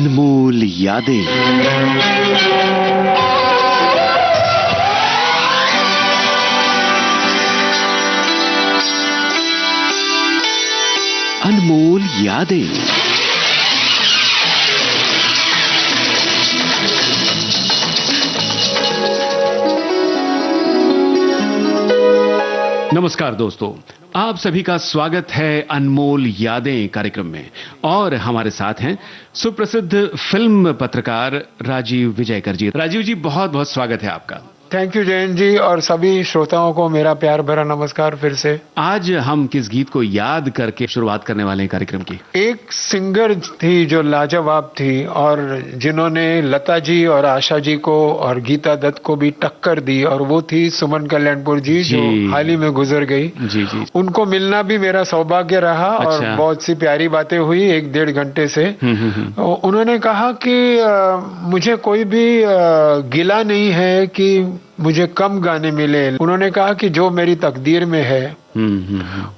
अनमोल यादें। अनमोल यादें। नमस्कार दोस्तों, आप सभी का स्वागत है अनमोल यादें कार्यक्रम में। और हमारे साथ हैं सुप्रसिद्ध फिल्म पत्रकार राजीव विजयकर जी। राजीव जी, बहुत बहुत स्वागत है आपका। थैंक यू जयंत जी, और सभी श्रोताओं को मेरा प्यार भरा नमस्कार फिर से। आज हम किस गीत को याद करके शुरुआत करने वाले हैं कार्यक्रम की? एक सिंगर थी जो लाजवाब थी और जिन्होंने लता जी और आशा जी को और गीता दत्त को भी टक्कर दी, और वो थी सुमन कल्याणपुर जी, जो हाल ही में गुजर गई। जी जी। उनको मिलना भी मेरा सौभाग्य रहा। अच्छा। और बहुत सी प्यारी बातें हुई 1-1.5 घंटे से। उन्होंने कहा कि मुझे कोई भी गिला नहीं है कि मुझे कम गाने मिले। उन्होंने कहा कि जो मेरी तकदीर में है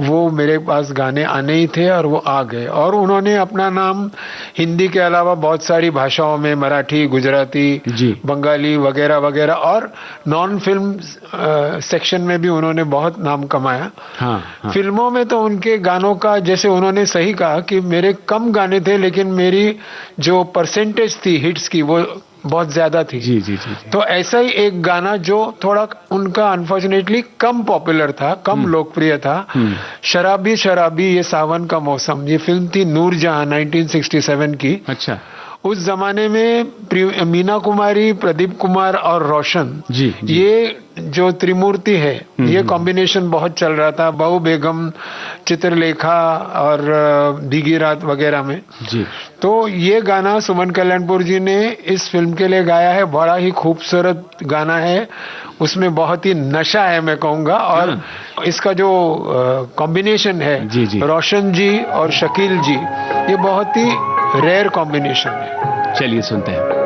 वो मेरे पास गाने आने ही थे और वो आ गए। और उन्होंने अपना नाम हिंदी के अलावा बहुत सारी भाषाओं में, मराठी, गुजराती, बंगाली वगैरह वगैरह, और नॉन फिल्म सेक्शन में भी उन्होंने बहुत नाम कमाया। हाँ। फिल्मों में तो उनके गानों का, जैसे उन्होंने सही कहा कि मेरे कम गाने थे लेकिन मेरी जो परसेंटेज थी हिट्स की वो बहुत ज्यादा थी। जी। तो ऐसा ही एक गाना जो थोड़ा उनका अनफॉर्चुनेटली कम पॉपुलर था, कम लोकप्रिय था, शराबी शराबी ये सावन का मौसम। ये फिल्म थी नूरजहां 1967 की। अच्छा। उस जमाने में मीना कुमारी, प्रदीप कुमार और रोशन, जी। ये जो त्रिमूर्ति है, ये कॉम्बिनेशन बहुत चल रहा था। बहू बेगम, चित्रलेखा और भीगी रात वगैरह में। जी। तो ये गाना सुमन कल्याणपुर जी ने इस फिल्म के लिए गाया है। बड़ा ही खूबसूरत गाना है, उसमें बहुत ही नशा है मैं कहूँगा। और इसका जो कॉम्बिनेशन है, रोशन जी और शकील जी, ये बहुत ही रेयर कॉम्बिनेशन है। चलिए सुनते हैं।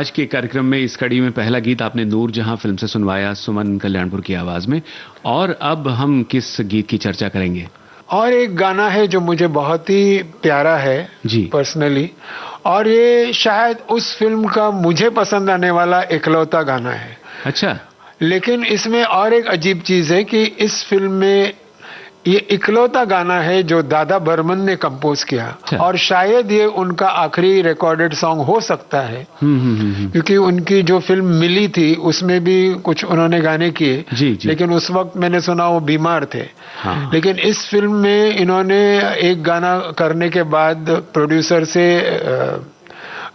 आज के कार्यक्रम में इस कड़ी में पहला गीत आपने नूर जहां फिल्म से सुनवाया सुमन कल्याणपुर की आवाज में, और अब हम किस गीत की चर्चा करेंगे? और एक गाना है जो मुझे बहुत ही प्यारा है जी पर्सनली, और ये शायद उस फिल्म का मुझे पसंद आने वाला इकलौता गाना है। अच्छा। लेकिन इसमें और एक अजीब चीज है कि इस फिल्म में ये इकलौता गाना है जो दादा बर्मन ने कंपोज किया। अच्छा। और शायद ये उनका आखिरी रिकॉर्डेड सॉन्ग हो सकता है। क्योंकि उनकी जो फिल्म मिली थी उसमें भी कुछ उन्होंने गाने किए। जी, जी। लेकिन उस वक्त मैंने सुना वो बीमार थे। हाँ। लेकिन इस फिल्म में इन्होंने एक गाना करने के बाद प्रोड्यूसर से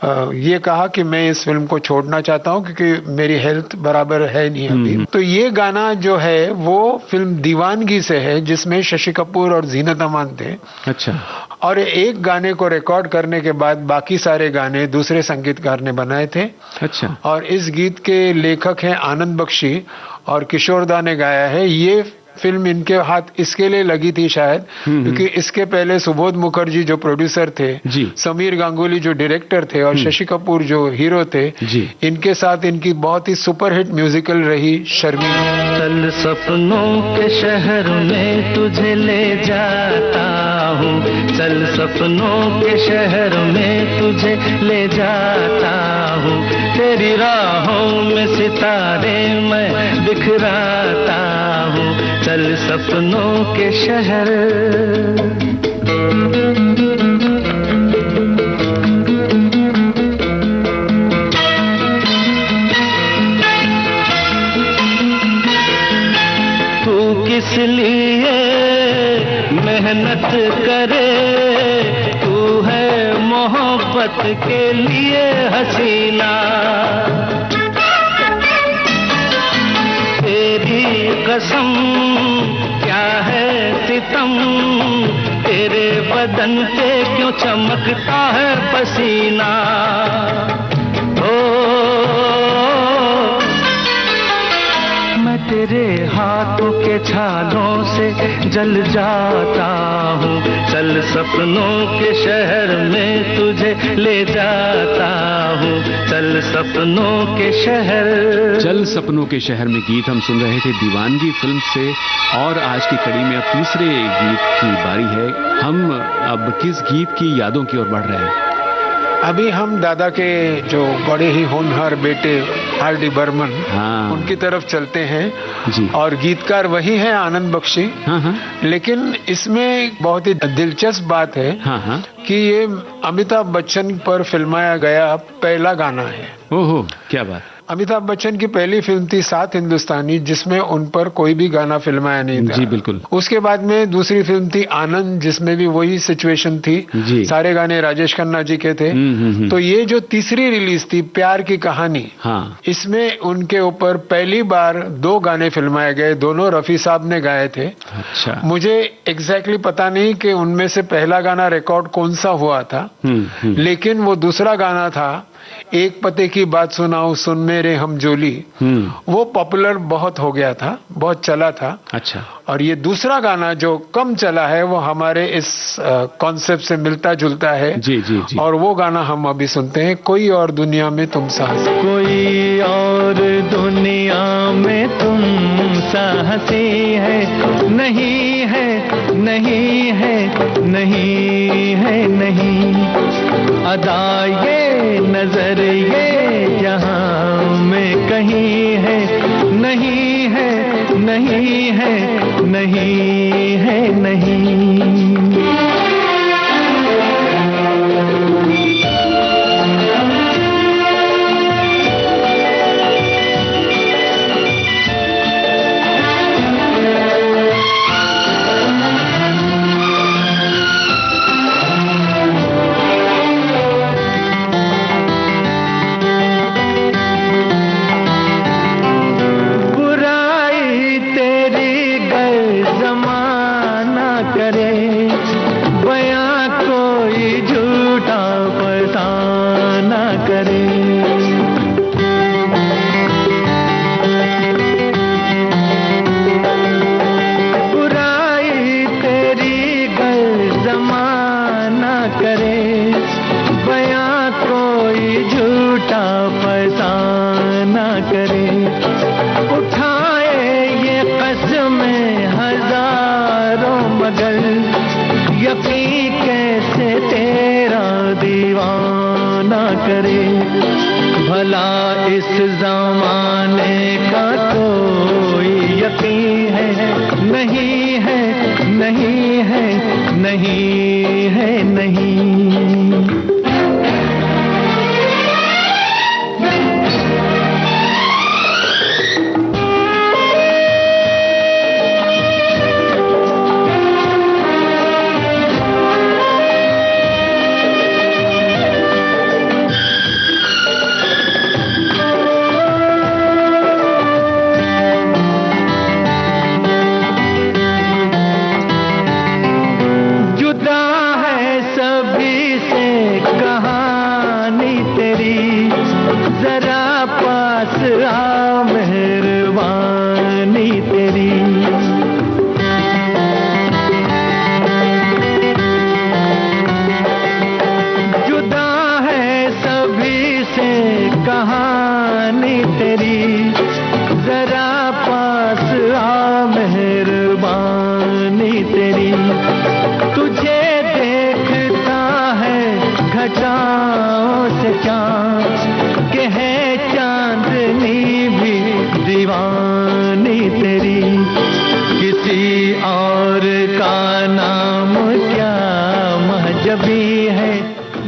ये कहा कि मैं इस फिल्म को छोड़ना चाहता हूं क्योंकि मेरी हेल्थ बराबर है नहीं अभी। तो ये गाना जो है वो फिल्म दीवानगी से है, जिसमें शशि कपूर और जीनत अमान थे। अच्छा। और एक गाने को रिकॉर्ड करने के बाद बाकी सारे गाने दूसरे संगीतकार ने बनाए थे। अच्छा। और इस गीत के लेखक हैं आनंद बख्शी और किशोरदा ने गाया है। ये फिल्म इनके हाथ इसके लिए लगी थी शायद क्योंकि इसके पहले सुबोध मुखर्जी जो प्रोड्यूसर थे, जी। समीर गांगुली जो डायरेक्टर थे और शशि कपूर जो हीरो थे, जी। इनके साथ इनकी बहुत ही सुपरहिट म्यूजिकल रही शर्मिंदा। चल सपनों के शहर में तुझे ले जाता हूँ, चल सपनों के शहर में तुझे ले जाता हूँ, तेरी राहों में सितारे मैं बिखराता हूँ, चल सपनों के शहर। तू किस लिए मेहनत करे, तू है मोहब्बत के लिए हसीना, तेरी कसम क्या है सितम, तेरे बदन पे क्यों चमकता है पसीना। मैं तेरे हाथों के छालों से जल जाता हूँ, चल सपनों के शहर में तुझे ले जाता हूँ, चल सपनों के शहर। चल सपनों के शहर में गीत हम सुन रहे थे दीवानगी फिल्म से, और आज की कड़ी में अब तीसरे गीत की बारी है। हम अब किस गीत की यादों की ओर बढ़ रहे हैं? अभी हम दादा के जो बड़े ही होनहार बेटे आर.डी. बर्मन, हाँ। उनकी तरफ चलते हैं जी। और गीतकार वही हैं आनंद बख्शी। हाँ हाँ। लेकिन इसमें बहुत ही दिलचस्प बात है हाँ हाँ। कि ये अमिताभ बच्चन पर फिल्माया गया पहला गाना है। ओहो, क्या बात। अमिताभ बच्चन की पहली फिल्म थी सात हिंदुस्तानी, जिसमें उन पर कोई भी गाना फिल्माया नहीं था। जी बिल्कुल। उसके बाद में दूसरी फिल्म थी आनंद, जिसमें भी वही सिचुएशन थी। जी। सारे गाने राजेश खन्ना जी के थे। तो ये जो तीसरी रिलीज थी प्यार की कहानी, हाँ। इसमें उनके ऊपर पहली बार दो गाने फिल्माए गए, दोनों रफी साहब ने गाए थे। अच्छा। मुझे एग्जैक्टली पता नहीं कि उनमें से पहला गाना रिकॉर्ड कौन सा हुआ था, लेकिन वो दूसरा गाना था एक पते की बात सुनाओ सुन मेरे हमजोली। वो पॉपुलर बहुत हो गया था, बहुत चला था। अच्छा। और ये दूसरा गाना जो कम चला है वो हमारे इस कॉन्सेप्ट से मिलता जुलता है। जी जी जी। और वो गाना हम अभी सुनते हैं, कोई और दुनिया में तुम सा हंसी। कोई और दुनिया में तुम सा हंसी है, नहीं है नहीं है नहीं है नहीं, अदा ये नजर ये यहाँ में कहीं है, नहीं है नहीं है नहीं है नहीं। मगर यकीन कैसे तेरा दीवाना करे। भला इस जमाने का कोई यकीन है? नहीं है, नहीं है, नहीं है, नहीं।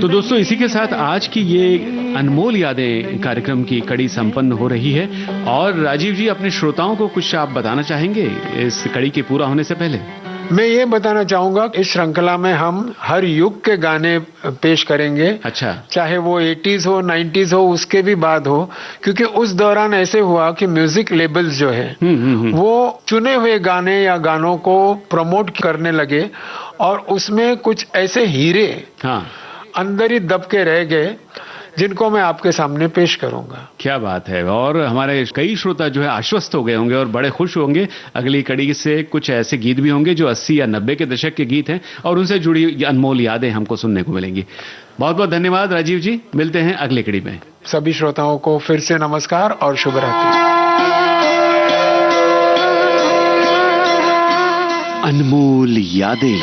तो दोस्तों, इसी के साथ आज की ये अनमोल यादें कार्यक्रम की कड़ी संपन्न हो रही है। और राजीव जी, अपने श्रोताओं को कुछ आप बताना चाहेंगे इस कड़ी के पूरा होने से पहले? मैं ये बताना चाहूंगा, इस श्रृंखला में हम हर युग के गाने पेश करेंगे। अच्छा। चाहे वो 80s हो, 90s हो, उसके भी बाद हो, क्योंकि उस दौरान ऐसे हुआ कि म्यूजिक लेबल्स जो है वो चुने हुए गाने या गानों को प्रमोट करने लगे और उसमें कुछ ऐसे हीरे अंदर ही दब के रह गए जिनको मैं आपके सामने पेश करूंगा। क्या बात है। और हमारे कई श्रोता जो है आश्वस्त हो गए होंगे और बड़े खुश होंगे। अगली कड़ी से कुछ ऐसे गीत भी होंगे जो 80 या 90 के दशक के गीत हैं और उनसे जुड़ी अनमोल यादें हमको सुनने को मिलेंगी। बहुत बहुत धन्यवाद राजीव जी, मिलते हैं अगली कड़ी में। सभी श्रोताओं को फिर से नमस्कार और शुभ रात्रि। अनमोल यादें।